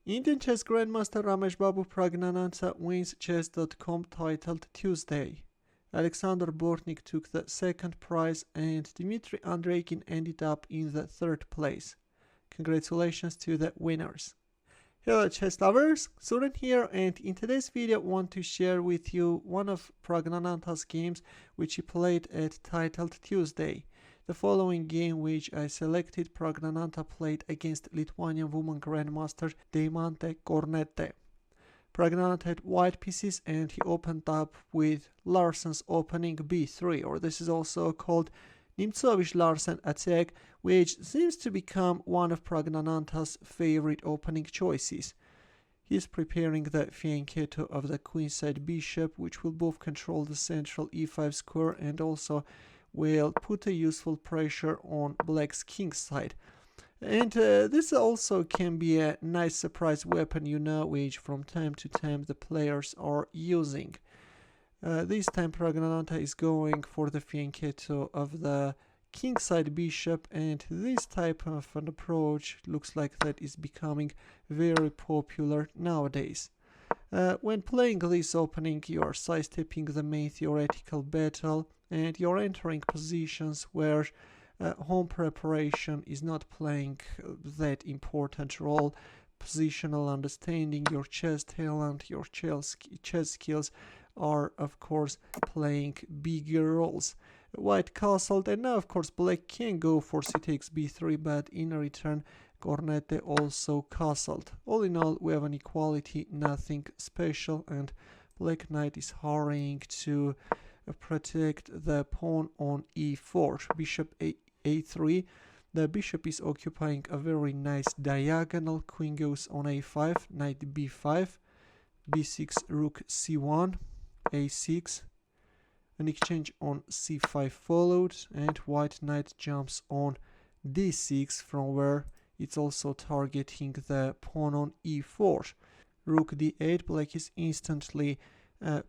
Indian chess grandmaster Rameshbabu Praggnanandhaa wins chess.com titled Tuesday. Alexander Bortnik took the second prize and Dmitry Andreikin ended up in the third place. Congratulations to the winners. Hello chess lovers, Suren here, and in today's video I want to share with you one of Praggnanandhaa's games which he played at titled Tuesday. The following game which I selected, Praggnanandhaa played against Lithuanian woman grandmaster Deimantė Cornette. Praggnanandhaa had white pieces and he opened up with Larsen's opening b3, or this is also called Nimzo-Larsen Attack, which seems to become one of Praggnanandhaa's favorite opening choices. He is preparing the fianchetto of the queenside bishop, which will both control the central e5 square and also will put a useful pressure on black's king side. And this also can be a nice surprise weapon, which from time to time the players are using. This time Praggnanandhaa is going for the fianchetto of the kingside bishop, and this type of an approach looks like that is becoming very popular nowadays. When playing this opening, you are sidestepping the main theoretical battle and you're entering positions where home preparation is not playing that important role. Positional understanding, your chess talent, your chess skills are of course playing bigger roles. White castled, and now of course black can go for c takes b3, but in return Cornette also castled. All in all, we have an equality, nothing special, and black knight is hurrying to protect the pawn on e4. Bishop a3. The bishop is occupying a very nice diagonal. Queen goes on a5, knight b5, b6, rook c1, a6. An exchange on c5 followed, and white knight jumps on d6, from where it's also targeting the pawn on e4. Rook d8, black is instantly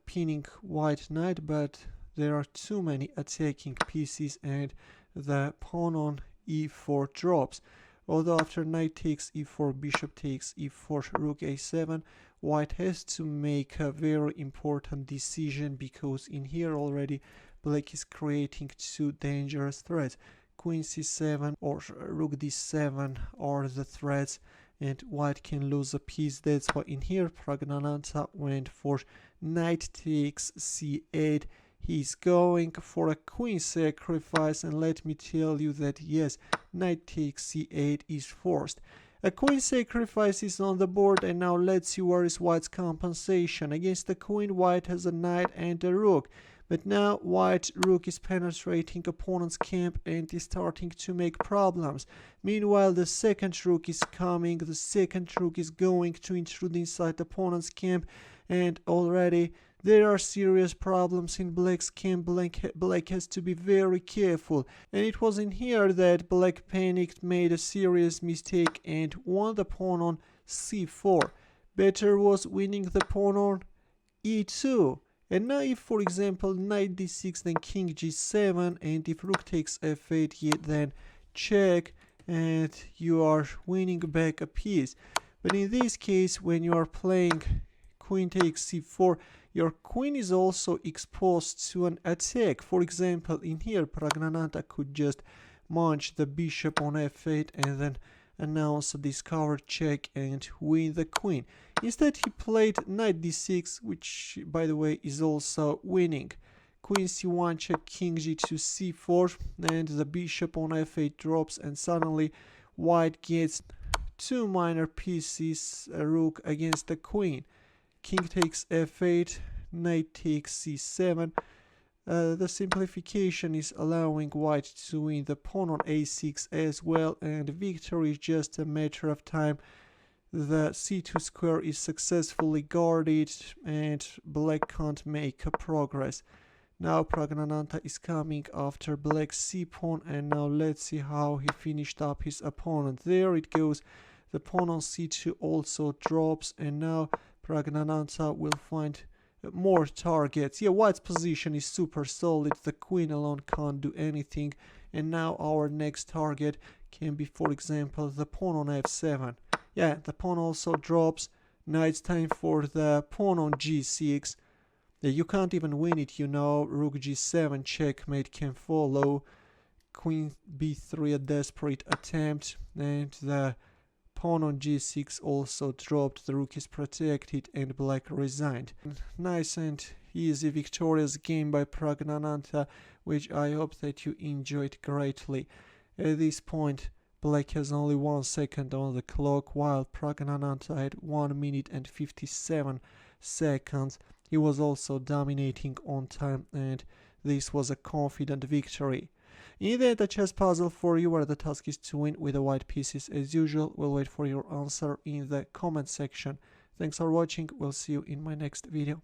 pinning white knight, but there are too many attacking pieces and the pawn on e4 drops. Although after knight takes e4, bishop takes e4, rook a7, white has to make a very important decision, because in here already black is creating two dangerous threats. Queen c7 or rook d7 are the threats, and white can lose a piece. That's why in here Praggnanandhaa went for knight takes c8. He's going for a queen sacrifice, and let me tell you that yes, knight takes c8 is forced. A queen sacrifice is on the board, and now let's see where is white's compensation. Against the queen, white has a knight and a rook. But now white rook is penetrating opponent's camp and is starting to make problems. Meanwhile, the second rook is coming. The second rook is going to intrude inside opponent's camp, and already there are serious problems in black's camp. Black has to be very careful. And it was in here that black panicked, made a serious mistake, and won the pawn on c4. Better was winning the pawn on e2. And now if, for example, knight d6, then king g7, and if rook takes f8, then check, and you are winning back a piece. But in this case, when you are playing queen takes c4, your queen is also exposed to an attack. For example, in here, Praggnanandhaa could just munch the bishop on f8 and then announce a discovered check and win the queen. Instead, he played knight d6, which, by the way, is also winning. Queen c1 check, king g2 c4, and the bishop on f8 drops, and suddenly white gets two minor pieces, a rook against the queen. King takes f8, knight takes c7. The simplification is allowing white to win the pawn on a6 as well, and victory is just a matter of time. The c2 square is successfully guarded and black can't make a progress. Now Praggnanandhaa is coming after black's c-pawn, and now let's see how he finished up his opponent. There it goes. The pawn on c2 also drops, and now Praggnanandhaa will find more targets. Yeah, white's position is super solid. The queen alone can't do anything. And now our next target can be, for example, the pawn on f7. Yeah, the pawn also drops. Now it's time for the pawn on g6. You can't even win it, you know. Rook g7 checkmate can follow. Queen b3 a desperate attempt, and the pawn on g6 also dropped. The rook is protected and black resigned. Nice and easy victorious game by Praggnanandhaa, which I hope that you enjoyed greatly. At this point, black has only 1 second on the clock, while Praggnanandhaa had 1 minute and 57 seconds. He was also dominating on time, and this was a confident victory. In the end, a chess puzzle for you where the task is to win with the white pieces. As usual, we'll wait for your answer in the comment section. Thanks for watching, we'll see you in my next video.